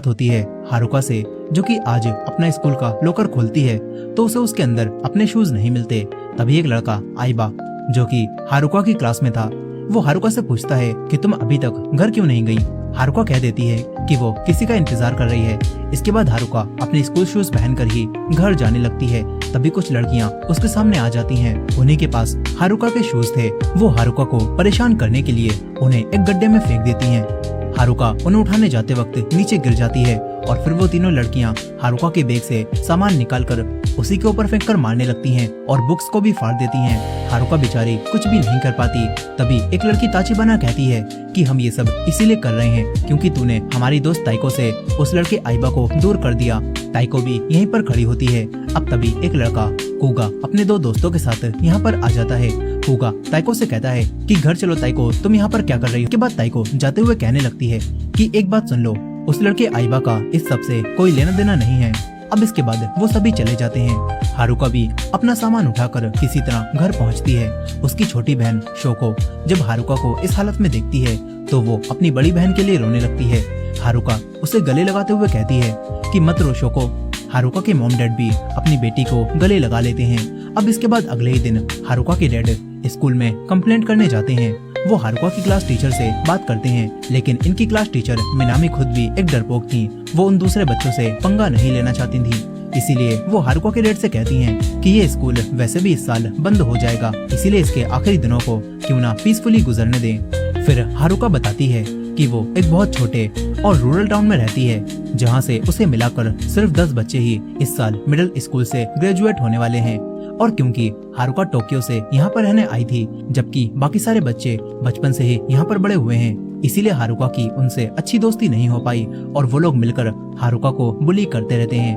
बात होती है हारुका से, जो कि आज अपना स्कूल का लॉकर खोलती है तो उसे उसके अंदर अपने शूज नहीं मिलते। तभी एक लड़का आइबा, जो कि हारुका की क्लास में था, वो हारुका से पूछता है कि तुम अभी तक घर क्यों नहीं गई। हारुका कह देती है कि वो किसी का इंतजार कर रही है। इसके बाद हारुका अपने स्कूल शूज पहनकर ही घर जाने लगती है। तभी कुछ लड़कियां उसके सामने आ जाती हैं। उन्हीं के पास हारुका के शूज थे। वो हारुका को परेशान करने के लिए उन्हें एक गड्ढे में फेंक देती हैं। हारुका उन्हें उठाने जाते वक्त नीचे गिर जाती है और फिर वो तीनों लड़कियां हारुका के बैग से सामान निकालकर उसी के ऊपर फेंककर मारने लगती हैं और बुक्स को भी फाड़ देती हैं। हारुका बेचारी कुछ भी नहीं कर पाती। तभी एक लड़की ताचिबाना कहती है कि हम ये सब इसीलिए कर रहे हैं क्योंकि तूने हमारी दोस्त ताइको से उस लड़के आइबा को दूर कर दिया। ताइको भी यहीं पर खड़ी होती है। अब तभी एक लड़का कुगा अपने दो दोस्तों के साथ यहाँ पर आ जाता है। कुगा ताइको से कहता है कि घर चलो ताइको, तुम यहाँ पर क्या कर रही हो। के बाद ताइको जाते हुए कहने लगती है कि एक बात सुन लो, उस लड़के आइबा का इस सब से कोई लेना देना नहीं है। अब इसके बाद वो सभी चले जाते हैं। हारुका भी अपना सामान उठाकर किसी तरह घर पहुंचती है। उसकी छोटी बहन शोको जब हारुका को इस हालत में देखती है तो वो अपनी बड़ी बहन के लिए रोने लगती है। हारुका उसे गले लगाते हुए कहती है कि मत रो शोको। हारुका के मॉम डैड भी अपनी बेटी को गले लगा लेते हैं। अब इसके बाद अगले ही दिन हारुका के डैड स्कूल में कंप्लेंट करने जाते हैं। वो हारुका की क्लास टीचर से बात करते हैं, लेकिन इनकी क्लास टीचर मिनामी खुद भी एक डरपोक थी। वो उन दूसरे बच्चों से पंगा नहीं लेना चाहती थी। इसीलिए वो हारुका के डैड से कहती हैं कि ये स्कूल वैसे भी इस साल बंद हो जाएगा, इसीलिए इसके आखिरी दिनों को क्यों ना पीसफुली गुजरने दें। फिर हारुका बताती है कि वो एक बहुत छोटे और रूरल टाउन में रहती है, जहाँ से उसे मिलाकर सिर्फ 10 बच्चे ही इस साल मिडिल स्कूल से ग्रेजुएट होने वाले हैं। और क्योंकि हारुका टोक्यो से यहाँ पर रहने आई थी, जबकि बाकी सारे बच्चे बचपन से ही यहाँ पर बड़े हुए हैं, इसीलिए हारुका की उनसे अच्छी दोस्ती नहीं हो पाई और वो लोग मिलकर हारुका को बुली करते रहते हैं।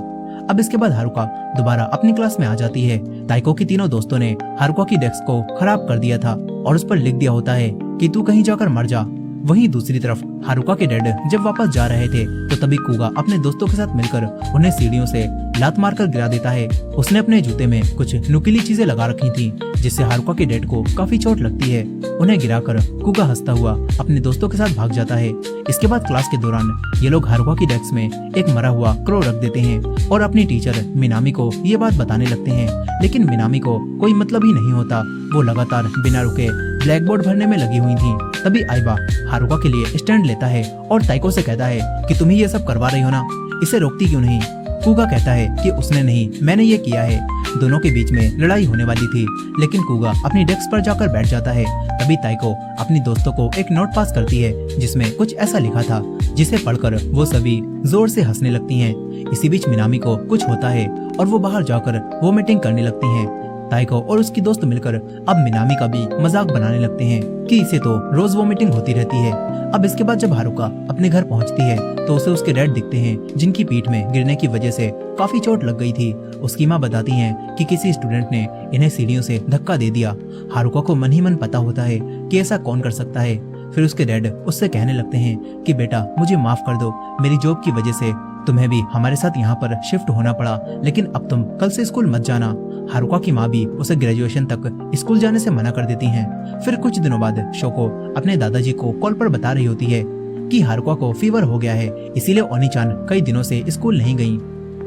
अब इसके बाद हारुका दोबारा अपनी क्लास में आ जाती है। ताइको की तीनों दोस्तों ने हारुका की डेस्क को खराब कर दिया था और उस पर लिख दिया होता है कि तू कहीं जाकर मर जा। वहीं दूसरी तरफ हारुका के डैड जब वापस जा रहे थे तो तभी कुगा अपने दोस्तों के साथ मिलकर उन्हें सीढ़ियों से लात मारकर गिरा देता है। उसने अपने जूते में कुछ नुकीली चीजें लगा रखी थी, जिससे हारुका के डैड को काफी चोट लगती है। उन्हें गिराकर कुगा हंसता हुआ अपने दोस्तों के साथ भाग जाता है। इसके बाद क्लास के दौरान ये लोग हारुका की डेस्क में एक मरा हुआ क्रो रख देते हैं और अपनी टीचर मिनामी को ये बात बताने लगते हैं, लेकिन मिनामी को कोई मतलब ही नहीं होता। वो लगातार बिना रुके ब्लैक बोर्ड भरने में लगी हुई थी। तभी आइबा हारुका के लिए स्टैंड लेता है और ताइको से कहता है कि तुम ही ये सब करवा रही हो ना, इसे रोकती क्यों नहीं। कुगा कहता है कि उसने नहीं, मैंने ये किया है। दोनों के बीच में लड़ाई होने वाली थी, लेकिन कुगा अपनी डेस्क पर जाकर बैठ जाता है। तभी ताइको अपनी दोस्तों को एक नोट पास करती है जिसमें कुछ ऐसा लिखा था, जिसे पढ़कर वो सभी जोर से हंसने लगती हैं। इसी बीच मिनामी को कुछ होता है और वो बाहर जाकर वोमिटिंग करने लगती हैं। ताइको और उसकी दोस्त मिलकर अब मिनामी का भी मजाक बनाने लगते हैं कि इसे तो रोज वोमिटिंग होती रहती है। अब इसके बाद जब हारुका अपने घर पहुंचती है तो उसे उसके डैड दिखते हैं, जिनकी पीठ में गिरने की वजह से काफी चोट लग गई थी। उसकी माँ बताती हैं कि किसी स्टूडेंट ने इन्हें सीढ़ियों से धक्का दे दिया। हारुका को मन ही मन पता होता है कि ऐसा कौन कर सकता है। फिर उसके डैड उससे कहने लगते हैं कि बेटा मुझे माफ कर दो, मेरी जॉब की वजह से तुम्हें भी हमारे साथ यहाँ पर शिफ्ट होना पड़ा, लेकिन अब तुम कल से स्कूल मत जाना। हारुका की माँ भी उसे ग्रेजुएशन तक स्कूल जाने से मना कर देती हैं। फिर कुछ दिनों बाद शोको अपने दादाजी को कॉल पर बता रही होती है कि हारुका को फीवर हो गया है, इसीलिए ओनी-चान कई दिनों से स्कूल नहीं गई।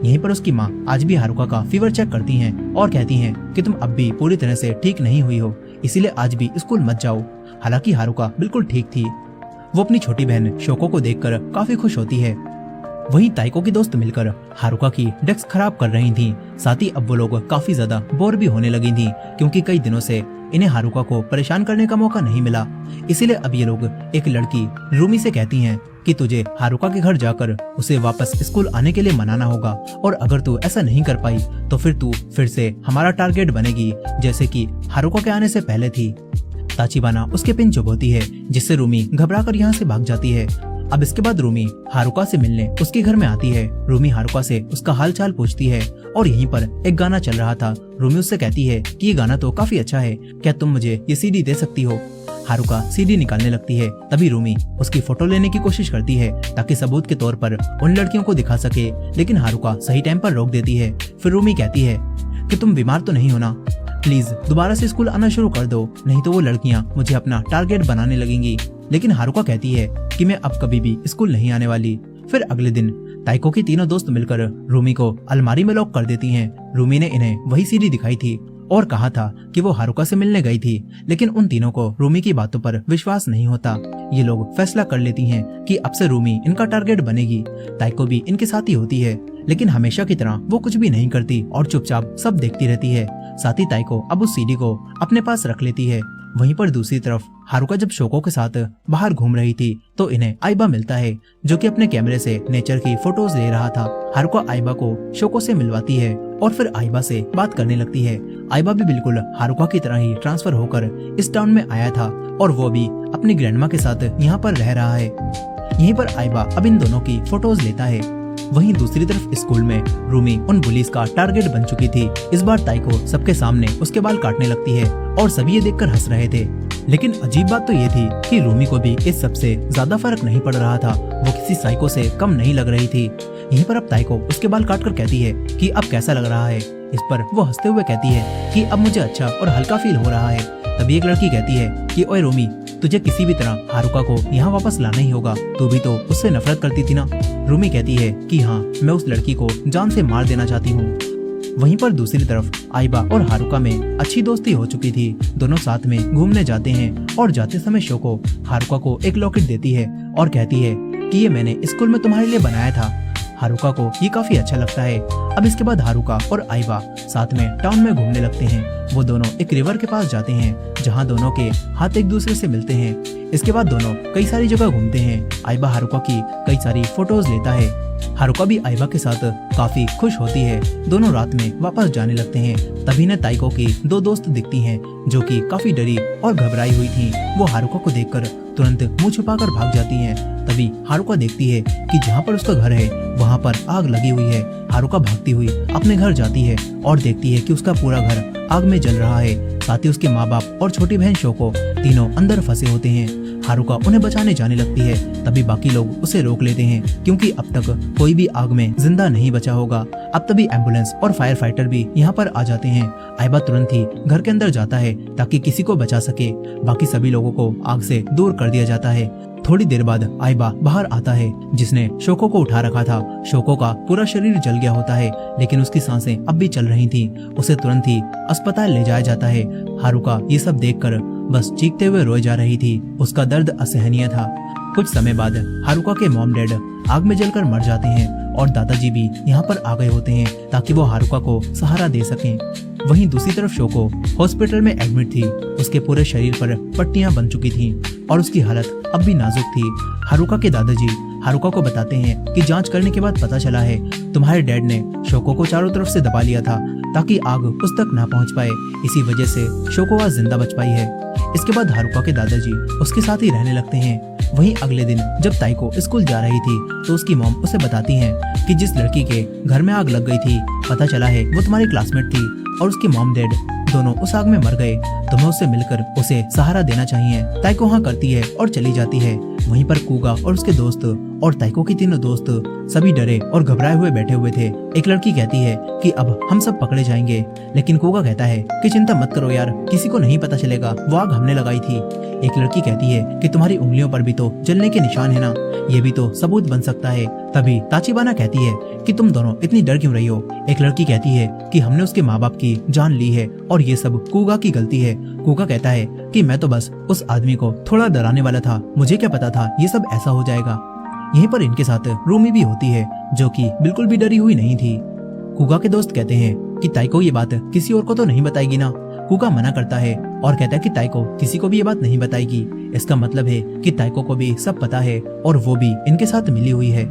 यहीं पर उसकी माँ आज भी हारुका का फीवर चेक करती हैं और कहती हैं कि तुम अब भी पूरी तरह से ठीक नहीं हुई हो, इसीलिए आज भी स्कूल मत जाओ। हालांकि हारुका बिल्कुल ठीक थी। वो अपनी छोटी बहन शोको को देखकर काफी खुश होती है। वहीं ताइको की दोस्त मिलकर हारुका की डेस्क खराब कर रही थी। साथ ही अब वो लोग काफी ज्यादा बोर भी होने लगी थी, क्योंकि कई दिनों से इन्हें हारुका को परेशान करने का मौका नहीं मिला। इसीलिए अब ये लोग एक लड़की रूमी से कहती हैं कि तुझे हारुका के घर जाकर उसे वापस स्कूल आने के लिए मनाना होगा, और अगर तू ऐसा नहीं कर पाई तो फिर तू फिर से हमारा टारगेट बनेगी, जैसे कि हारुका के आने से पहले थी। ताचिबाना उसके पिन चुभोती है, जिससे रूमी घबराकर यहाँ से भाग जाती है। अब इसके बाद रूमी हारुका से मिलने उसके घर में आती है। रूमी हारुका से उसका हाल चाल पूछती है और यहीं पर एक गाना चल रहा था। रूमी उससे कहती है कि ये गाना तो काफी अच्छा है, क्या तुम मुझे ये सीडी दे सकती हो। हारुका सीडी निकालने लगती है। तभी रूमी उसकी फोटो लेने की कोशिश करती है ताकि सबूत के तौर पर उन लड़कियों को दिखा सके, लेकिन हारुका सही टाइम पर रोक देती है। फिर रूमी कहती है कि तुम बीमार तो नहीं हो ना, प्लीज दोबारा से स्कूल आना शुरू कर दो, नहीं तो वो लड़कियां मुझे अपना टारगेट बनाने लगेंगी। लेकिन हारुका कहती है कि मैं अब कभी भी स्कूल नहीं आने वाली। फिर अगले दिन ताइको की तीनों दोस्त मिलकर रूमी को अलमारी में लॉक कर देती हैं। रूमी ने इन्हें वही सीढ़ी दिखाई थी और कहा था कि वो हारुका से मिलने गई थी, लेकिन उन तीनों को रूमी की बातों पर विश्वास नहीं होता। ये लोग फैसला कर लेती हैं कि अब से रूमी इनका टारगेट बनेगी। ताइको भी इनके साथ ही होती है, लेकिन हमेशा की तरह वो कुछ भी नहीं करती और चुपचाप सब देखती रहती है। साथ ही ताइको अब उस सीढ़ी को अपने पास रख लेती है। वहीं पर दूसरी तरफ हारुका जब शोको के साथ बाहर घूम रही थी तो इन्हें आइबा मिलता है, जो कि अपने कैमरे से नेचर की फोटोज ले रहा था। हारुका आइबा को शोको से मिलवाती है और फिर आइबा से बात करने लगती है। आइबा भी बिल्कुल हारुका की तरह ही ट्रांसफर होकर इस टाउन में आया था और वो भी अपनी ग्रैंडमा के साथ यहाँ पर रह रहा है। यहीं पर आइबा अब इन दोनों की फोटोज लेता है। वहीं दूसरी तरफ स्कूल में रूमी उन बुलीज का टारगेट बन चुकी थी। इस बार ताइको सबके सामने उसके बाल काटने लगती है और सभी ये देखकर हंस रहे थे। लेकिन अजीब बात तो ये थी कि रूमी को भी इस सबसे ज्यादा फर्क नहीं पड़ रहा था। वो किसी साइको से कम नहीं लग रही थी। यहीं पर अब ताइको उसके बाल काटकर कहती है कि अब कैसा लग रहा है। इस पर वो हंसते हुए कहती है कि अब मुझे अच्छा और हल्का फील हो रहा है। तभी एक लड़की कहती है कि ओए रूमी, तुझे किसी भी तरह हारुका को यहाँ वापस लाना ही होगा, तू भी तो उससे नफरत करती थी ना। रूमी कहती है कि हाँ, मैं उस लड़की को जान से मार देना चाहती हूँ। वहीं पर दूसरी तरफ आइबा और हारुका में अच्छी दोस्ती हो चुकी थी। दोनों साथ में घूमने जाते हैं और जाते समय शोको हारुका को एक लॉकेट देती है और कहती है कि ये मैंने स्कूल में तुम्हारे लिए बनाया था। हारुका को ये काफी अच्छा लगता है। अब इसके बाद हारुका और आइबा साथ में टाउन में घूमने लगते हैं। वो दोनों एक रिवर के पास जाते हैं जहाँ दोनों के हाथ एक दूसरे से मिलते हैं। इसके बाद दोनों कई सारी जगह घूमते हैं। आइबा हारुका की कई सारी फोटोज लेता है। हारुका भी आइबा के साथ काफी खुश होती है। दोनों रात में वापस जाने लगते हैं। तभी न ताइको की दो दोस्त दिखती हैं जो कि काफी डरी और घबराई हुई थी। वो हारुका को देखकर तुरंत मुंह छुपाकर भाग जाती हैं। तभी हारुका देखती है कि जहाँ पर उसका घर है वहाँ पर आग लगी हुई है। हारुका भागती हुई अपने घर जाती है और देखती है कि उसका पूरा घर आग में जल रहा है। साथ ही उसके माँ बाप और छोटी बहन शोको तीनों अंदर फंसे होते हैं। हारुका उन्हें बचाने जाने लगती है। तभी बाकी लोग उसे रोक लेते हैं क्योंकि अब तक कोई भी आग में जिंदा नहीं बचा होगा। अब तभी एम्बुलेंस और फायर फाइटर भी यहाँ पर आ जाते हैं। आइबा तुरंत ही घर के अंदर जाता है ताकि किसी को बचा सके। बाकी सभी लोगों को आग से दूर कर दिया जाता है। थोड़ी देर बाद आइबा बाहर आता है जिसने शोको को उठा रखा था। शोको का पूरा शरीर जल गया होता है लेकिन उसकी सांसें अब भी चल रही थी। उसे तुरंत ही अस्पताल ले जाया जाता है। हारुका ये सब देखकर बस चीखते हुए रोए जा रही थी। उसका दर्द असहनीय था। कुछ समय बाद हारुका के मॉम डैड आग में जलकर मर जाते हैं और दादाजी भी यहाँ पर आ गए होते हैं ताकि वो हारुका को सहारा दे सकें। वहीं दूसरी तरफ शोको हॉस्पिटल में एडमिट थी। उसके पूरे शरीर पर पट्टियां बन चुकी थीं और उसकी हालत अब भी नाजुक थी। हारुका के दादाजी हारुका को बताते हैं कि जांच करने के बाद पता चला है तुम्हारे डैड ने शोको को चारों तरफ से दबा लिया था ताकि आग उस तक ना पहुंच पाए। इसी वजह से शोको आज जिंदा बच पाई है। इसके बाद हारुका के दादाजी उसके साथ ही रहने लगते हैं। वहीं अगले दिन जब ताइको स्कूल जा रही थी तो उसकी मॉम उसे बताती हैं कि जिस लड़की के घर में आग लग गई थी पता चला है वो तुम्हारी क्लासमेट थी और उसकी मॉम डैड दोनों उस आग में मर गए। तुम्हें उससे मिलकर उसे सहारा देना चाहिए। ताइको हाँ करती है और चली जाती है। वहीं पर कूगा और उसके दोस्त और ताइको की तीनों दोस्त सभी डरे और घबराए हुए बैठे हुए थे। एक लड़की कहती है कि अब हम सब पकड़े जाएंगे, लेकिन कूगा कहता है कि चिंता मत करो यार, किसी को नहीं पता चलेगा, वो आग हमने लगाई थी। एक लड़की कहती है कि तुम्हारी उंगलियों पर भी तो जलने के निशान है ना, ये भी तो सबूत बन सकता है। तभी ताचिबाना कहती है कि तुम दोनों इतनी डर क्यों रही हो। एक लड़की कहती है कि हमने उसके माँ बाप की जान ली है और ये सब कूगा की गलती है। कूगा कहता है कि मैं तो बस उस आदमी को थोड़ा डराने वाला था, मुझे क्या पता था ये सब ऐसा हो जाएगा। यहीं पर इनके साथ रूमी भी होती है जो कि बिल्कुल भी डरी हुई नहीं थी। कूगा के दोस्त कहते हैं कि ताइको ये बात किसी और को तो नहीं बताएगी ना। कूगा मना करता है और कहता है कि ताइको किसी को भी ये बात नहीं बताएगी। इसका मतलब है कि ताइको को भी सब पता है और वो भी इनके साथ मिली हुई है।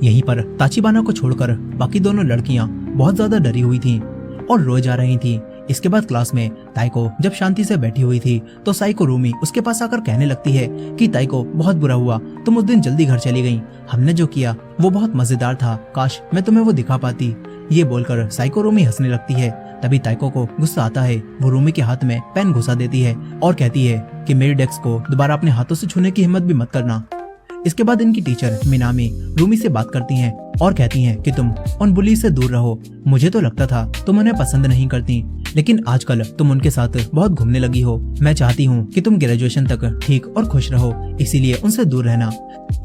यहीं पर ताचिबाना को छोड़कर बाकी दोनों लड़कियां बहुत ज्यादा डरी हुई थीं और रो जा रही थीं। इसके बाद क्लास में ताइको जब शांति से बैठी हुई थी तो साइको रूमी उसके पास आकर कहने लगती है कि ताइको बहुत बुरा हुआ, तुम उस दिन जल्दी घर चली गई। हमने जो किया वो बहुत मजेदार था, काश मैं तुम्हें वो दिखा पाती। ये बोलकर साइको रूमी हंसने लगती है। तभी ताइको को गुस्सा आता है। वो रूमी के हाथ में पेन घुसा देती है और कहती है कि मेरे डेस्क को दोबारा अपने हाथों से छूने की हिम्मत भी मत करना। इसके बाद इनकी टीचर मिनामी रूमी से बात करती हैं और कहती हैं कि तुम उन बुली से दूर रहो। मुझे तो लगता था तुम उन्हें पसंद नहीं करती, लेकिन आजकल तुम उनके साथ बहुत घूमने लगी हो। मैं चाहती हूँ कि तुम ग्रेजुएशन तक ठीक और खुश रहो, इसीलिए उनसे दूर रहना।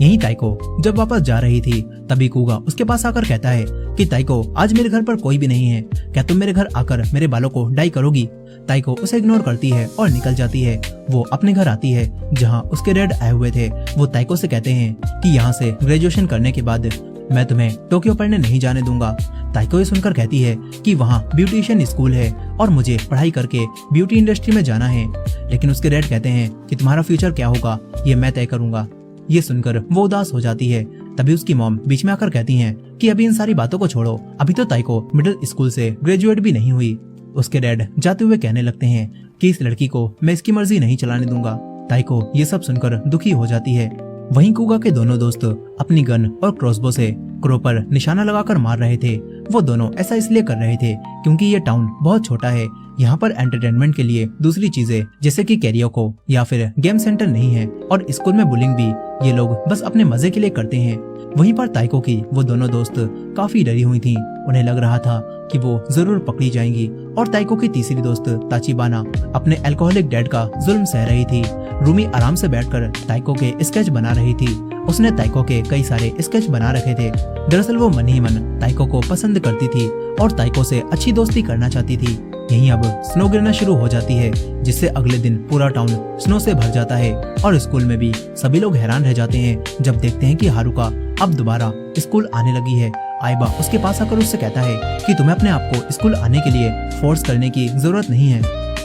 यही ताइको जब वापस जा रही थी तभी कूगा उसके पास आकर कहता है कि ताइको, आज मेरे घर पर कोई भी नहीं है, क्या तुम मेरे घर आकर मेरे बालों को डाई करोगी? ताइको उसे इग्नोर करती है और निकल जाती है। वो अपने घर आती है जहाँ उसके डैड आए हुए थे। वो ताइको से कहते हैं कि यहाँ से ग्रेजुएशन करने के बाद मैं तुम्हें टोक्यो पढ़ने नहीं जाने दूंगा। ताइको ये सुनकर कहती है कि वहाँ ब्यूटिशियन स्कूल है और मुझे पढ़ाई करके ब्यूटी इंडस्ट्री में जाना है। लेकिन उसके डैड कहते हैं कि तुम्हारा फ्यूचर क्या होगा ये मैं तय करूंगा। ये सुनकर वो उदास हो जाती है। तभी उसकी मॉम बीच में आकर कहती हैं कि अभी इन सारी बातों को छोड़ो, अभी तो ताइको मिडिल स्कूल से ग्रेजुएट भी नहीं हुई। उसके डैड जाते हुए कहने लगते हैं कि इस लड़की को मैं इसकी मर्जी नहीं चलाने दूंगा। ताइको ये सब सुनकर दुखी हो जाती है। वहीं कूगा के दोनों दोस्त अपनी गन और क्रॉसबो से क्रो पर निशाना लगाकर मार रहे थे। वो दोनों ऐसा इसलिए कर रहे थे क्योंकि ये टाउन बहुत छोटा है, यहाँ पर एंटरटेनमेंट के लिए दूसरी चीजें जैसे कि कैरियोको या फिर गेम सेंटर नहीं है, और स्कूल में बुलिंग भी ये लोग बस अपने मजे के लिए करते हैं। वहीं पर ताइको की वो दोनों दोस्त काफी डरी हुई थी। उन्हें लग रहा था कि वो जरूर पकड़ी जाएंगी। और ताइको की तीसरी दोस्त ताचिबाना अपने अल्कोहलिक डैड का जुल्म सह रही थी। रूमी आराम से बैठकर ताइको के स्केच बना रही थी। उसने ताइको के कई सारे स्केच बना रखे थे। दरअसल वो मन ही मन ताइको को पसंद करती थी और ताइको से अच्छी दोस्ती करना चाहती थी। यहीं अब स्नो गिरना शुरू हो जाती है, जिससे अगले दिन पूरा टाउन स्नो से भर जाता है। और स्कूल में भी सभी लोग हैरान रह जाते हैं जब देखते हैं कि हारुका अब दोबारा स्कूल आने लगी है। आइबा उसके पास आकर उससे कहता है कि तुम्हें अपने आप को स्कूल आने के लिए फोर्स करने की जरूरत नहीं है।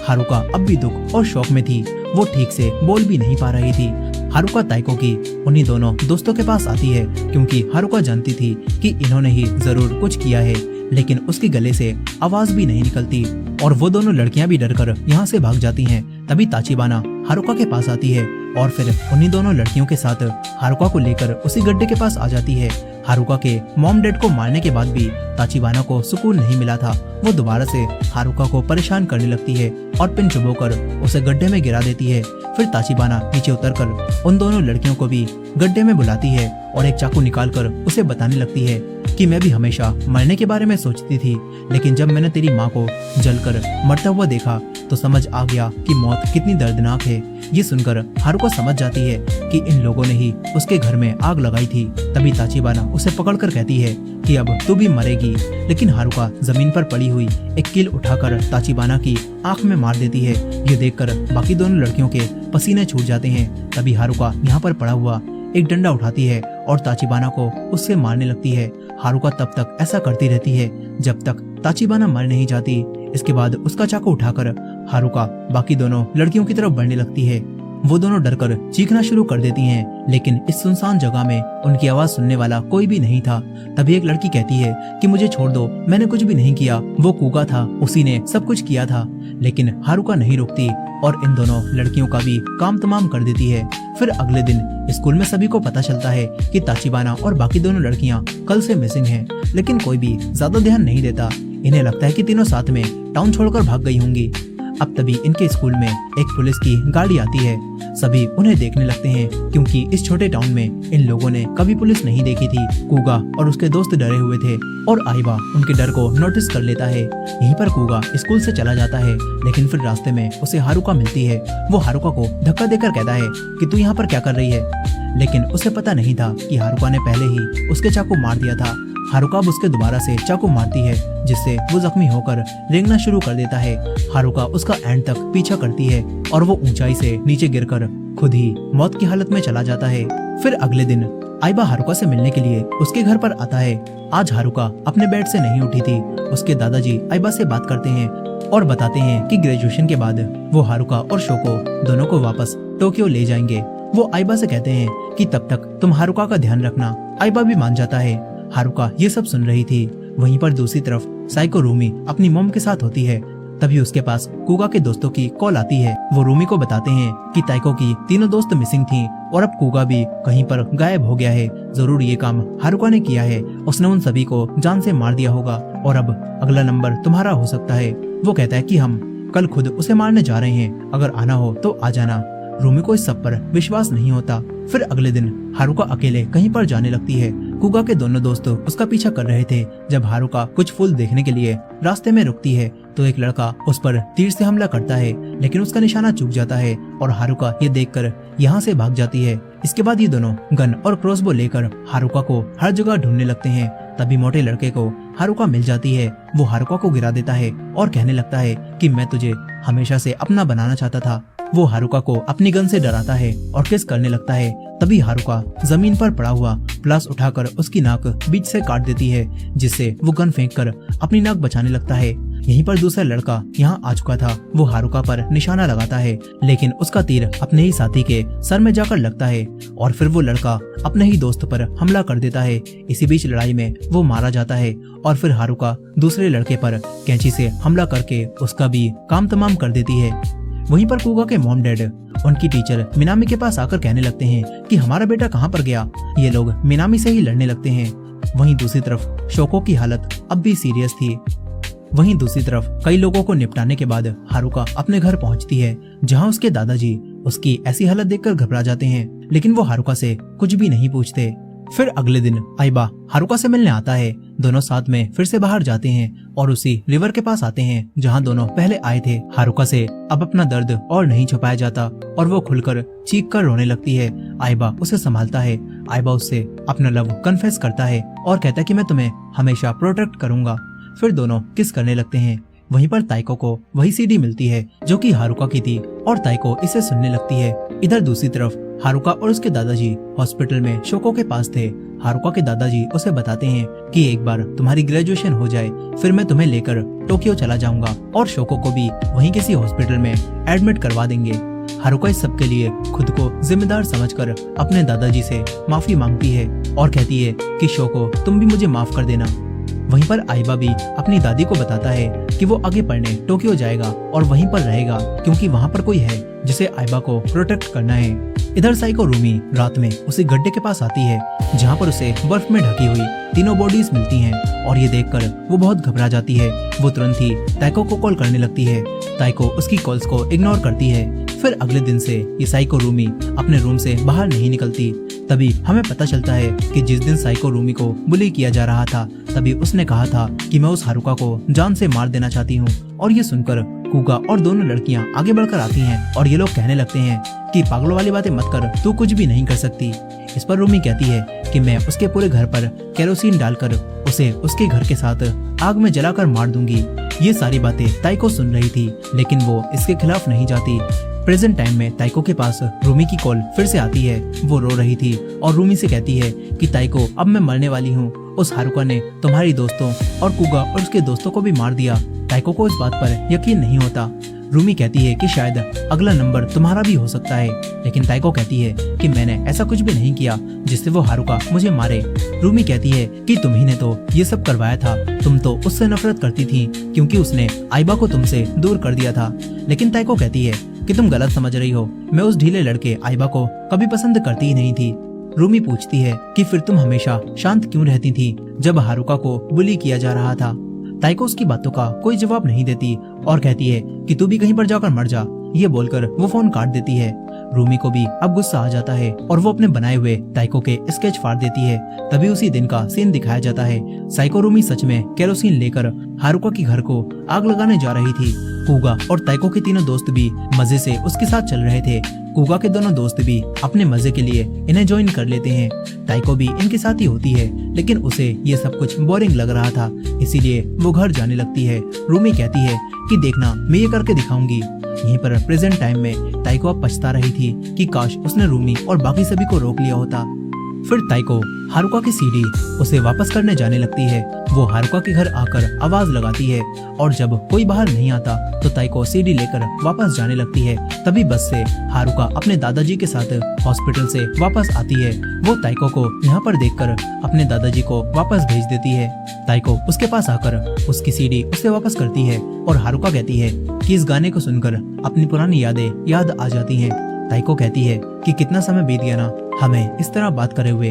हारुका अब भी दुख और शौक में थी। वो ठीक से बोल भी नहीं पा रही थी। हारुका ताइको की उन्हीं दोनों दोस्तों के पास आती है क्योंकि हारुका जानती थी कि इन्होंने ही जरूर कुछ किया है, लेकिन उसके गले से आवाज भी नहीं निकलती और वो दोनों लड़कियां भी डरकर यहाँ से भाग जाती हैं। तभी ताचिबाना हारुका के पास आती है और फिर उन्हीं दोनों लड़कियों के साथ हारुका को लेकर उसी गड्ढे के पास आ जाती है। हारुका के मॉम डैड को मारने के बाद भी ताचिबाना को सुकून नहीं मिला था। वो दोबारा से हारुका को परेशान करने लगती है और पिन चुभोकर उसे गड्ढे में गिरा देती है। फिर ताचिबाना नीचे उतरकर उन दोनों लड़कियों को भी गड्ढे में बुलाती है और एक चाकू निकालकर उसे बताने लगती है कि मैं भी हमेशा मरने के बारे में सोचती थी, लेकिन जब मैंने तेरी माँ को जलकर मरता हुआ देखा तो समझ आ गया कि मौत कितनी दर्दनाक है। ये सुनकर हारुका समझ जाती है कि इन लोगों ने ही उसके घर में आग लगाई थी। तभी ताचिबाना उसे पकड़कर कहती है कि अब तू भी मरेगी, लेकिन हारुका जमीन पर पड़ी हुई एक कील उठाकर ताचिबाना की आंख में मार देती है। ये देखकर बाकी दोनों लड़कियों के पसीने छूट जाते हैं। तभी हारुका यहाँ पर पड़ा हुआ एक डंडा उठाती है और ताचिबाना को उससे मारने लगती है। हारुका तब तक ऐसा करती रहती है जब तक ताचिबाना मर नहीं जाती। इसके बाद उसका चाकू उठाकर हारुका बाकी दोनों लड़कियों की तरफ बढ़ने लगती है। वो दोनों डरकर चीखना शुरू कर देती हैं, लेकिन इस सुनसान जगह में उनकी आवाज सुनने वाला कोई भी नहीं था। तभी एक लड़की कहती है कि मुझे छोड़ दो, मैंने कुछ भी नहीं किया, वो कूगा था, उसी ने सब कुछ किया था। लेकिन हारुका नहीं रुकती और इन दोनों लड़कियों का भी काम तमाम कर देती है। फिर अगले दिन स्कूल में सभी को पता चलता है कि ताचिबाना और बाकी दोनों लड़कियां कल से मिसिंग हैं, लेकिन कोई भी ज्यादा ध्यान नहीं देता। इन्हें लगता है कि तीनों साथ में टाउन छोड़कर भाग गई होंगी। अब तभी इनके स्कूल में एक पुलिस की गाड़ी आती है। सभी उन्हें देखने लगते हैं क्योंकि इस छोटे टाउन में इन लोगों ने कभी पुलिस नहीं देखी थी। कूगा और उसके दोस्त डरे हुए थे और आइबा उनके डर को नोटिस कर लेता है। यहीं पर कूगा स्कूल से चला जाता है, लेकिन फिर रास्ते में उसे हारुका मिलती है। वो हारुका को धक्का देकर कहता है कि तू यहाँ पर क्या कर रही है, लेकिन उसे पता नहीं था कि हारुका ने पहले ही उसके चाकू मार दिया था। हारुका अब उसके दोबारा से चाकू मारती है, जिससे वो जख्मी होकर रेंगना शुरू कर देता है। हारुका उसका एंड तक पीछा करती है और वो ऊंचाई से नीचे गिरकर खुद ही मौत की हालत में चला जाता है। फिर अगले दिन आइबा हारुका से मिलने के लिए उसके घर पर आता है। आज हारुका अपने बेड से नहीं उठी थी। उसके दादाजी आइबा से बात करते हैं और बताते हैं कि ग्रेजुएशन के बाद वो हारुका और शोको दोनों को वापस टोक्यो ले जाएंगे। वो आइबा से कहते हैं कि तब तक तुम हारुका का ध्यान रखना। आइबा भी मान जाता है। हारुका ये सब सुन रही थी। वहीं पर दूसरी तरफ साइको रूमी अपनी मॉम के साथ होती है। तभी उसके पास कूगा के दोस्तों की कॉल आती है। वो रूमी को बताते हैं कि ताइको की तीनों दोस्त मिसिंग थी और अब कूगा भी कहीं पर गायब हो गया है। जरूर ये काम हारुका ने किया है। उसने उन सभी को जान से मार दिया होगा और अब अगला नंबर तुम्हारा हो सकता है। वो कहता है कि हम कल खुद उसे मारने जा रहे हैं, अगर आना हो तो आ जाना। रूमी को इस सब पर विश्वास नहीं होता। फिर अगले दिन हारुका अकेले कहीं पर जाने लगती है। कुगा के दोनों दोस्त उसका पीछा कर रहे थे। जब हारुका कुछ फूल देखने के लिए रास्ते में रुकती है तो एक लड़का उस पर तीर से हमला करता है, लेकिन उसका निशाना चूक जाता है और हारुका ये देखकर यहाँ से भाग जाती है। इसके बाद ये दोनों गन और क्रॉसबो लेकर हारुका को हर जगह ढूंढने लगते हैं। तभी मोटे लड़के को हारुका मिल जाती है। वो हारुका को गिरा देता है और कहने लगता है कि मैं तुझे हमेशा से अपना बनाना चाहता था। वो हारुका को अपनी गन से डराता है और किस करने लगता है। तभी हारुका जमीन पर पड़ा हुआ प्लास उठाकर उसकी नाक बीच से काट देती है, जिससे वो गन फेंककर अपनी नाक बचाने लगता है। यहीं पर दूसरा लड़का यहाँ आ चुका था। वो हारुका पर निशाना लगाता है, लेकिन उसका तीर अपने ही साथी के सर में जाकर लगता है और फिर वो लड़का अपने ही दोस्त पर हमला कर देता है। इसी बीच लड़ाई में वो मारा जाता है और फिर हारुका दूसरे लड़के पर कैंची से हमला करके उसका भी काम तमाम कर देती है। वहीं पर कुगा के मॉम डैड उनकी टीचर मिनामी के पास आकर कहने लगते हैं कि हमारा बेटा कहाँ पर गया। ये लोग मिनामी से ही लड़ने लगते हैं। वहीं दूसरी तरफ शोको की हालत अब भी सीरियस थी। वहीं दूसरी तरफ कई लोगों को निपटाने के बाद हारुका अपने घर पहुंचती है, जहां उसके दादाजी उसकी ऐसी हालत देखकर घबरा जाते हैं, लेकिन वो हारुका से कुछ भी नहीं पूछते। फिर अगले दिन आइबा हारुका से मिलने आता है। दोनों साथ में फिर से बाहर जाते हैं और उसी रिवर के पास आते हैं जहां दोनों पहले आए थे। हारुका से अब अपना दर्द और नहीं छुपाया जाता और वो खुलकर चीख कर रोने लगती है। आइबा उसे संभालता है। आइबा उससे अपना लव कन्फेस करता है और कहता है कि मैं तुम्हें हमेशा प्रोटेक्ट करूंगा। फिर दोनों किस करने लगते हैं। वहीं पर ताइको को वही सीडी मिलती है जो कि हारुका की थी और ताइको इसे सुनने लगती है। इधर दूसरी तरफ हारुका और उसके दादाजी हॉस्पिटल में शोको के पास थे। हारुका के दादाजी उसे बताते हैं कि एक बार तुम्हारी ग्रेजुएशन हो जाए फिर मैं तुम्हें लेकर टोक्यो चला जाऊंगा और शोको को भी वहीं किसी हॉस्पिटल में एडमिट करवा देंगे। हारुका इस सब के लिए खुद को जिम्मेदार समझकर अपने दादाजी से माफी मांगती है और कहती है कि शोको तुम भी मुझे माफ कर देना। वहीं पर आइबा भी अपनी दादी को बताता है कि वो आगे पढ़ने टोक्यो जाएगा और वहीं पर रहेगा क्योंकि वहाँ पर कोई है जिसे आइबा को प्रोटेक्ट करना है। इधर साइको रूमी रात में उसी गड्ढे के पास आती है जहाँ पर उसे बर्फ में ढकी हुई तीनों बॉडीज मिलती हैं और ये देखकर वो बहुत घबरा जाती है। वो तुरंत ही ताइको को कॉल करने लगती है। ताइको उसकी कॉल्स को इग्नोर करती है। फिर अगले दिन से ये साइको रूमी अपने रूम से बाहर नहीं निकलती। तभी हमें पता चलता है कि जिस दिन साइको रूमी को बुली किया जा रहा था तभी उसने कहा था कि मैं उस हारुका को जान से मार देना चाहती हूँ। और ये सुनकर कुगा और दोनों लड़कियाँ आगे बढ़कर आती हैं और ये लोग कहने लगते हैं कि पागलों वाली बातें मत कर, तू कुछ भी नहीं कर सकती। इस पर रूमी कहती है कि मैं उसके पूरे घर पर केरोसिन डालकर उसे उसके घर के साथ आग में जलाकर मार दूंगी। ये सारी बातें ताइको सुन रही थी, लेकिन वो इसके खिलाफ नहीं जाती। प्रेजेंट टाइम में ताइको के पास रूमी की कॉल फिर से आती है। वो रो रही थी और रूमी से कहती है कि ताइको अब मैं मरने वाली हूँ। उस हारुका ने तुम्हारी दोस्तों और कुगा और उसके दोस्तों को भी मार दिया। ताइको को इस बात पर यकीन नहीं होता। रूमी कहती है कि शायद अगला नंबर तुम्हारा भी हो सकता है, लेकिन ताइको कहती है कि मैंने ऐसा कुछ भी नहीं किया जिससे वो हारुका मुझे मारे। रूमी कहती है कि तुम ही ने तो ये सब करवाया था, तुम तो उससे नफरत करती थी क्योंकि उसने आइबा को तुमसे दूर कर दिया था। लेकिन ताइको कहती है कि तुम गलत समझ रही हो, मैं उस ढीले लड़के आइबा को कभी पसंद करती ही नहीं थी। रूमी पूछती है कि फिर तुम हमेशा शांत क्यों रहती थी जब हारुका को बुली किया जा रहा था। ताइको उसकी बातों का कोई जवाब नहीं देती और कहती है कि तू भी कहीं पर जाकर मर जा। ये बोलकर वो फोन काट देती है। रूमी को भी अब गुस्सा आ जाता है और वो अपने बनाए हुए ताइको के स्केच फाड़ देती है। तभी उसी दिन का सीन दिखाया जाता है। साइको रूमी सच में केरोसिन लेकर हारुका के घर को आग लगाने जा रही थी। कुगा और ताइको के तीनों दोस्त भी मजे से उसके साथ चल रहे थे। कुगा के दोनों दोस्त भी अपने मजे के लिए इन्हें ज्वाइन कर लेते हैं। ताइको भी इनके साथ ही होती है, लेकिन उसे ये सब कुछ बोरिंग लग रहा था, इसीलिए वो घर जाने लगती है। रूमी कहती है कि देखना मैं ये करके दिखाऊंगी। यहीं पर प्रेजेंट टाइम में ताइको अब पछता रही थी कि काश उसने रूमी और बाकी सभी को रोक लिया होता। फिर ताइको हारुका की सीडी उसे वापस करने जाने लगती है। वो हारुका के घर आकर आवाज लगाती है और जब कोई बाहर नहीं आता तो ताइको सीडी लेकर वापस जाने लगती है। तभी बस से हारुका अपने दादाजी के साथ हॉस्पिटल से वापस आती है। वो ताइको को यहाँ पर देखकर अपने दादाजी को वापस भेज देती है। ताइको उसके पास आकर उसकी सीडी उसे वापस करती है और हारुका कहती है कि इस गाने को सुनकर अपनी पुरानी यादें याद आ जाती हैं। ताइको कहती है कि कितना समय बीत गया ना हमें इस तरह बात करे हुए।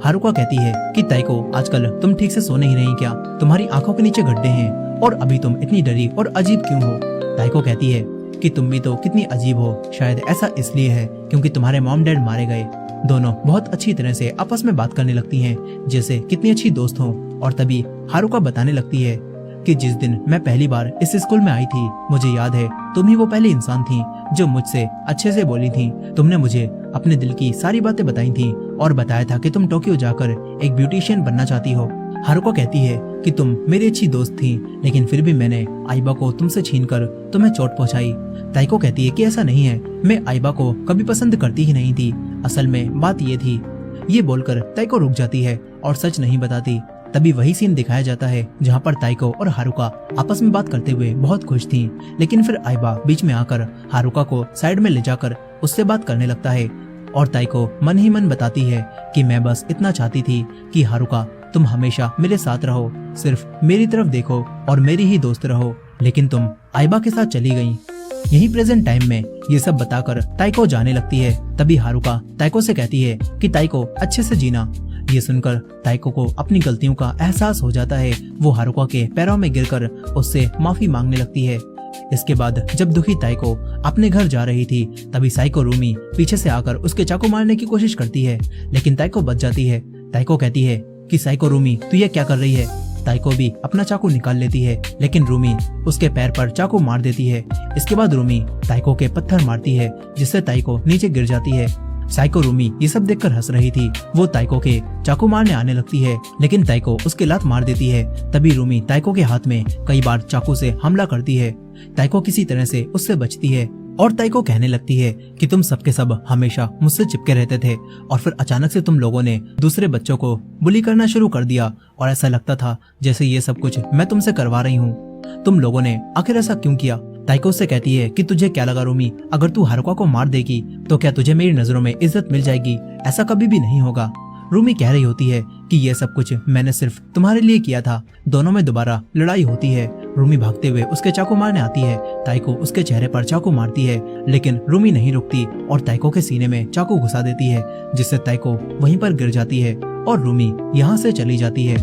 हारुका कहती है कि ताइको आजकल तुम ठीक से सो नहीं रही क्या? तुम्हारी आंखों के नीचे गड्ढे हैं और अभी तुम इतनी डरी और अजीब क्यों हो? ताइको कहती है कि तुम भी तो कितनी अजीब हो, शायद ऐसा इसलिए है क्योंकि तुम्हारे मॉम डैड मारे गए। दोनों बहुत अच्छी तरह से आपस में बात करने लगती हैं, जैसे कितनी अच्छी दोस्त हो। और तभी हारुका बताने लगती है कि जिस दिन मैं पहली बार इस स्कूल में आई थी, मुझे याद है तुम ही वो पहली इंसान थी जो मुझसे अच्छे से बोली थी। तुमने मुझे अपने दिल की सारी बातें बताई थी और बताया था कि तुम टोक्यो जाकर एक ब्यूटिशियन बनना चाहती हो। हारुका कहती है कि तुम मेरी अच्छी दोस्त थी, लेकिन फिर भी मैंने आइबा को तुमसे छीनकर तुम्हें चोट पहुंचाई। ताइको कहती है कि ऐसा नहीं है, मैं आइबा को कभी पसंद करती ही नहीं थी, असल में बात ये थी। ये बोलकर ताइको रुक जाती है और सच नहीं बताती। तभी वही सीन दिखाया जाता है जहाँ पर ताइको और हारुका आपस में बात करते हुए बहुत खुश थी, लेकिन फिर आइबा बीच में आकर हारुका को साइड में ले जाकर उससे बात करने लगता है। और ताइको मन ही मन बताती है कि मैं बस इतना चाहती थी कि हारुका तुम हमेशा मेरे साथ रहो, सिर्फ मेरी तरफ देखो और मेरी ही दोस्त रहो, लेकिन तुम आइबा के साथ चली गई। यही प्रेजेंट टाइम में ये सब बताकर ताइको जाने लगती है। तभी हारुका ताइको से कहती है कि ताइको अच्छे से जीना। ये सुनकर ताइको को अपनी गलतियों का एहसास हो जाता है। वो हारुका के पैरों में गिरकर उससे माफी मांगने लगती है। इसके बाद जब दुखी ताइको अपने घर जा रही थी, तभी साइको रूमी पीछे से आकर उसके चाकू मारने की कोशिश करती है, लेकिन ताइको बच जाती है। ताइको कहती है कि साइको रूमी तू ये क्या कर रही है। ताइको भी अपना चाकू निकाल लेती है, लेकिन रूमी उसके पैर पर चाकू मार देती है। इसके बाद रूमी ताइको के पत्थर मारती है, जिससे ताइको नीचे गिर जाती है। साइको रूमी ये सब देखकर हंस रही थी। वो ताइको के चाकू मारने आने लगती है, लेकिन ताइको उसके लात मार देती है। तभी रूमी ताइको के हाथ में कई बार चाकू से हमला करती है। ताइको किसी तरह से उससे बचती है और ताइको कहने लगती है कि तुम सबके सब हमेशा मुझसे चिपके रहते थे और फिर अचानक से तुम लोगों ने दूसरे बच्चों को बुली करना शुरू कर दिया और ऐसा लगता था जैसे ये सब कुछ मैं तुमसे करवा रही हूँ। तुम लोगों ने आखिर ऐसा क्यों किया। ताइको उससे कहती है कि तुझे क्या लगा रूमी, अगर तू हारुका को मार देगी तो क्या तुझे मेरी नजरों में इज्जत मिल जाएगी। ऐसा कभी भी नहीं होगा। रूमी कह रही होती है कि ये सब कुछ मैंने सिर्फ तुम्हारे लिए किया था। दोनों में दोबारा लड़ाई होती है। रूमी भागते हुए उसके चाकू मारने आती है। ताइको उसके चेहरे पर चाकू मारती है, लेकिन रूमी नहीं रुकती और ताइको के सीने में चाकू घुसा देती है, जिससे ताइको वहीं पर गिर जाती है और रूमी यहाँ से चली जाती है।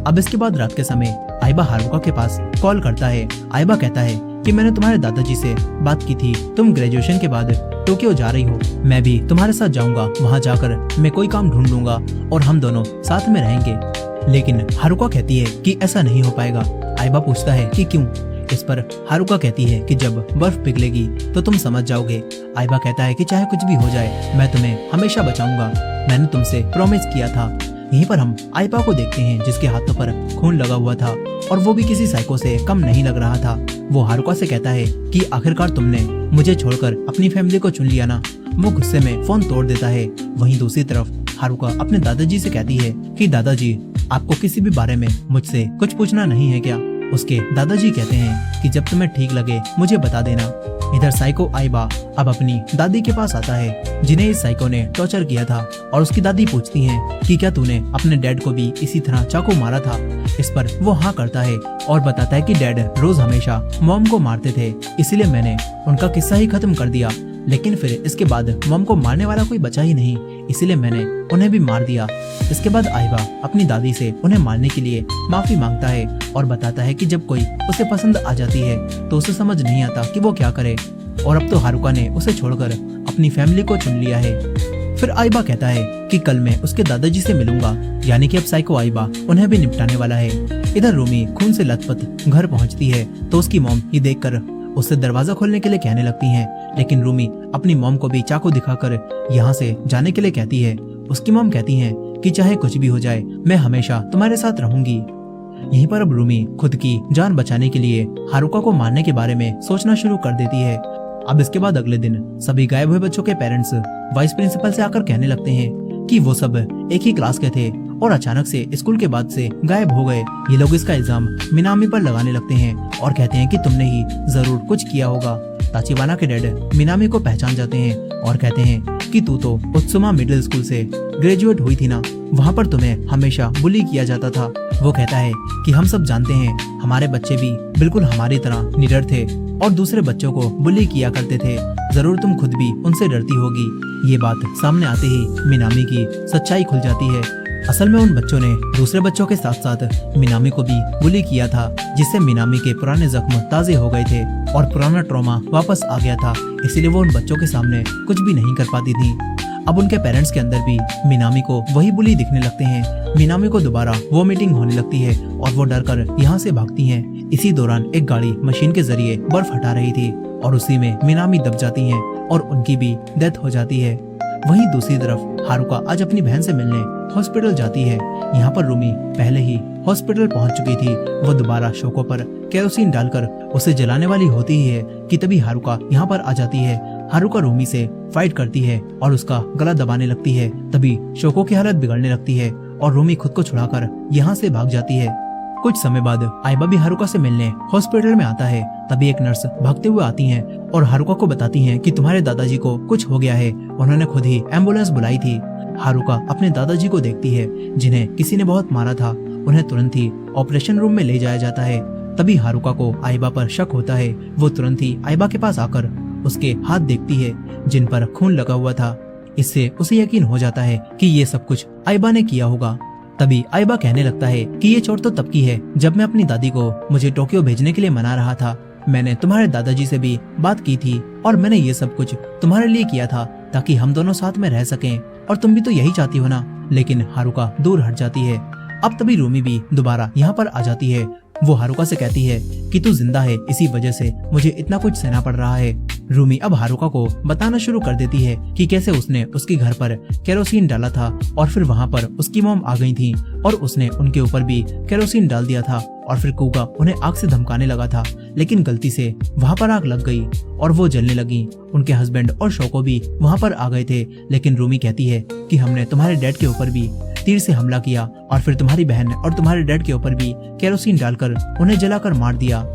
अब इसके बाद रात के समय आइबा हारुका के पास कॉल करता है। आइबा कहता है कि मैंने तुम्हारे दादाजी से बात की थी, तुम ग्रेजुएशन के बाद टोक्यो जा रही हो, मैं भी तुम्हारे साथ जाऊंगा। वहाँ जाकर मैं कोई काम ढूंढ लूंगा और हम दोनों साथ में रहेंगे। लेकिन हारुका कहती है कि ऐसा नहीं हो पाएगा। आइबा पूछता है कि क्यों। इस पर हारुका कहती है कि जब बर्फ पिघलेगी तो तुम समझ जाओगे। आइबा कहता है कि चाहे कुछ भी हो जाए मैं तुम्हें हमेशा बचाऊंगा, मैंने तुमसे प्रॉमिस किया था। यहीं पर हम आइबा को देखते हैं, जिसके हाथों पर खून लगा हुआ था और वो भी किसी साइको से कम नहीं लग रहा था। वो हारुका से कहता है कि आखिरकार तुमने मुझे छोड़कर अपनी फैमिली को चुन लिया ना। वो गुस्से में फोन तोड़ देता है। वहीं दूसरी तरफ हारुका अपने दादाजी से कहती है कि दादाजी आपको किसी भी बारे में मुझसे कुछ पूछना नहीं है क्या। उसके दादाजी कहते हैं कि जब तुम्हें ठीक लगे मुझे बता देना। इधर साइको आइबा अब अपनी दादी के पास आता है, जिन्हें इस साइको ने टॉर्चर किया था, और उसकी दादी पूछती हैं कि क्या तूने अपने डैड को भी इसी तरह चाकू मारा था। इस पर वो हाँ करता है और बताता है कि डैड रोज हमेशा मॉम को मारते थे, इसलिए मैंने उनका किस्सा ही खत्म कर दिया। लेकिन फिर इसके बाद मॉम को मारने वाला कोई बचा ही नहीं, इसलिए मैंने उन्हें भी मार दिया। इसके बाद आइबा अपनी दादी से उन्हें मारने के लिए माफी मांगता है और बताता है कि जब कोई उसे पसंद आ जाती है तो उसे समझ नहीं आता कि वो क्या करे, और अब तो हारुका ने उसे छोड़कर अपनी फैमिली को चुन लिया है। फिर आइबा कहता है कि कल मैं उसके दादाजी से मिलूंगा, यानी कि अब साइको आइबा उन्हें भी निपटाने वाला है। इधर रूमी खून से लथपथ घर पहुंचती है तो उसकी मॉम ये देखकर उससे दरवाजा खोलने के लिए कहने लगती हैं, लेकिन रूमी अपनी मॉम को भी चाकू दिखाकर यहाँ से जाने के लिए कहती है। उसकी मॉम कहती हैं कि चाहे कुछ भी हो जाए मैं हमेशा तुम्हारे साथ रहूंगी। यहीं पर अब रूमी खुद की जान बचाने के लिए हारुका को मारने के बारे में सोचना शुरू कर देती है। अब इसके बाद अगले दिन सभी गायब हुए बच्चों के पेरेंट्स वाइस प्रिंसिपल से आकर कहने लगते हैं कि वो सब एक ही क्लास के थे और अचानक से स्कूल के बाद से गायब हो गए। ये लोग इसका इल्जाम मिनामी पर लगाने लगते हैं और कहते हैं कि तुमने ही जरूर कुछ किया होगा। ताचिबाना के डैड मिनामी को पहचान जाते हैं और कहते हैं कि तू तो उत्सुमा मिडिल स्कूल से ग्रेजुएट हुई थी ना, वहाँ पर तुम्हें हमेशा बुली किया जाता था। वो कहता है कि हम सब जानते हैं, हमारे बच्चे भी बिल्कुल हमारी तरह निडर थे और दूसरे बच्चों को बुली किया करते थे, जरूर तुम खुद भी उनसे डरती होगी। ये बात सामने आते ही मिनामी की सच्चाई खुल जाती है। असल में उन बच्चों ने दूसरे बच्चों के साथ साथ मिनामी को भी बुली किया था, जिससे मिनामी के पुराने जख्म ताजे हो गए थे और पुराना ट्रॉमा वापस आ गया था। इसीलिए वो उन बच्चों के सामने कुछ भी नहीं कर पाती थी। अब उनके पेरेंट्स के अंदर भी मिनामी को वही बुली दिखने लगते हैं। मिनामी को दोबारा वोमिटिंग होने लगती है और वो डर कर यहाँ से भागती हैं। इसी दौरान एक गाड़ी मशीन के जरिए बर्फ हटा रही थी और उसी में मिनामी दब जाती हैं और उनकी भी डेथ हो जाती है। वहीं दूसरी तरफ हारुका आज अपनी बहन से मिलने हॉस्पिटल जाती है। यहाँ पर रूमी पहले ही हॉस्पिटल पहुँच चुकी थी। वो दोबारा शोको पर केरोसिन डालकर उसे जलाने वाली होती ही है कि तभी हारुका यहाँ पर आ जाती है। हारुका रूमी से फाइट करती है और उसका गला दबाने लगती है। तभी शोको की हालत बिगड़ने लगती है और रूमी खुद को छुड़ाकर यहाँ से भाग जाती है। कुछ समय बाद आइबा भी हारुका से मिलने हॉस्पिटल में आता है। तभी एक नर्स भागते हुए आती हैं और हारुका को बताती हैं कि तुम्हारे दादाजी को कुछ हो गया है। उन्होंने खुद ही एम्बुलेंस बुलाई थी। हारुका अपने दादाजी को देखती है जिन्हें किसी ने बहुत मारा था। उन्हें तुरंत ही ऑपरेशन रूम में ले जाया जाता है। तभी हारुका को आइबा पर शक होता है। वो तुरंत ही आइबा के पास आकर उसके हाथ देखती है जिन पर खून लगा हुआ था। इससे उसे यकीन हो जाता है कि ये सब कुछ आइबा ने किया होगा। तभी आइबा कहने लगता है कि ये चोट तो तब की है जब मैं अपनी दादी को मुझे टोक्यो भेजने के लिए मना रहा था। मैंने तुम्हारे दादाजी से भी बात की थी और मैंने ये सब कुछ तुम्हारे लिए किया था ताकि हम दोनों साथ में रह सकें, और तुम भी तो यही चाहती हो ना। लेकिन हारुका दूर हट जाती है। अब तभी रूमी भी दोबारा यहाँ पर आ जाती है। वो हारुका से कहती है कि तू जिंदा है, इसी वजह से मुझे इतना कुछ सहना पड़ रहा है। रूमी अब हारुका को बताना शुरू कर देती है कि कैसे उसने उसके घर पर केरोसिन डाला था और फिर वहाँ पर उसकी मॉम आ गई थी और उसने उनके ऊपर भी केरोसिन डाल दिया था और फिर कुगा उन्हें आग से धमकाने लगा था, लेकिन गलती से वहाँ पर आग लग गई और वो जलने लगी। उनके हस्बैंड और शोको भी वहाँ पर आ गए थे, लेकिन रूमी कहती है कि हमने तुम्हारे डैड के ऊपर भी तीर से हमला किया और फिर तुम्हारी बहन और तुम्हारे डैड के ऊपर भी केरोसिन डालकर उन्हें जलाकर मार दिया।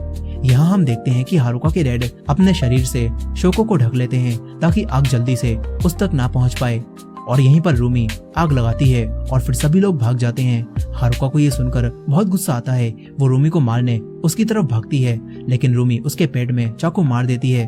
यहाँ हम देखते हैं कि हारुका के डैड अपने शरीर से शोको को ढक लेते हैं ताकि आग जल्दी से उस तक ना पहुँच पाए, और यहीं पर रूमी आग लगाती है और फिर सभी लोग भाग जाते हैं। हारुका को ये सुनकर बहुत गुस्सा आता है। वो रूमी को मारने उसकी तरफ भागती है, लेकिन रूमी उसके पेट में चाकू मार देती है।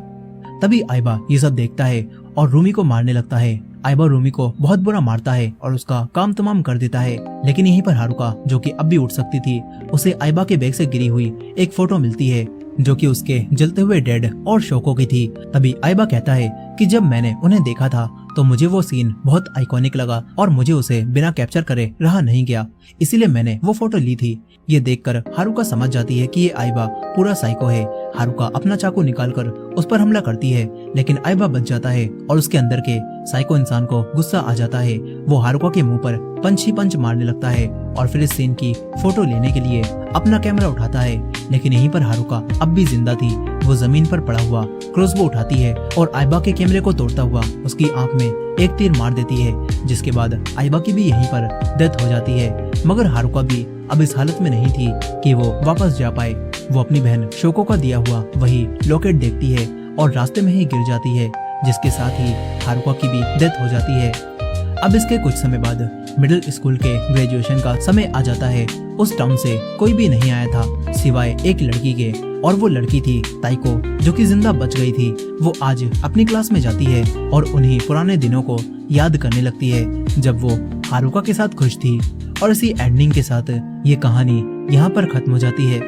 तभी आइबा ये सब देखता है और रूमी को मारने लगता है। आइबा रूमी को बहुत बुरा मारता है और उसका काम तमाम कर देता है, लेकिन यहीं पर हारुका, जो कि अब भी उठ सकती थी, उसे आइबा के बैग से गिरी हुई एक फोटो मिलती है जो कि उसके जलते हुए डैड और शोको की थी। तभी आइबा कहता है कि जब मैंने उन्हें देखा था तो मुझे वो सीन बहुत आइकॉनिक लगा और मुझे उसे बिना कैप्चर करे रहा नहीं गया, इसीलिए मैंने वो फोटो ली थी। ये देखकर हारुका समझ जाती है कि ये आइबा पूरा साइको है। हारुका अपना चाकू निकालकर उस पर हमला करती है, लेकिन आइबा बच जाता है और उसके अंदर के साइको इंसान को गुस्सा आ जाता है। वो हारुका के मुंह पर पंच ही पंच मारने लगता है और फिर इस सीन की फोटो लेने के लिए अपना कैमरा उठाता है, लेकिन यहीं पर हारुका अब भी जिंदा थी। वो जमीन पर पड़ा हुआ क्रॉसबो उठाती है और आइबा के कैमरे को तोड़ता हुआ उसकी आंख में एक तीर मार देती है, जिसके बाद आइबा की भी यहीं पर डेथ हो जाती है। मगर हारुका भी अब इस हालत में नहीं थी कि वो वापस जा पाए। वो अपनी बहन शोको का दिया हुआ वही लॉकेट देखती है और रास्ते में ही गिर जाती है, जिसके साथ ही हारुका की भी डेथ हो जाती है। अब इसके कुछ समय बाद मिडिल स्कूल के ग्रेजुएशन का समय आ जाता है। उस टाउन से कोई भी नहीं आया था सिवाय एक लड़की के, और वो लड़की थी ताइको, जो कि जिंदा बच गई थी। वो आज अपनी क्लास में जाती है और उन्हीं पुराने दिनों को याद करने लगती है जब वो हारुका के साथ खुश थी। और इसी एंडिंग के साथ ये कहानी यहाँ पर खत्म हो जाती है।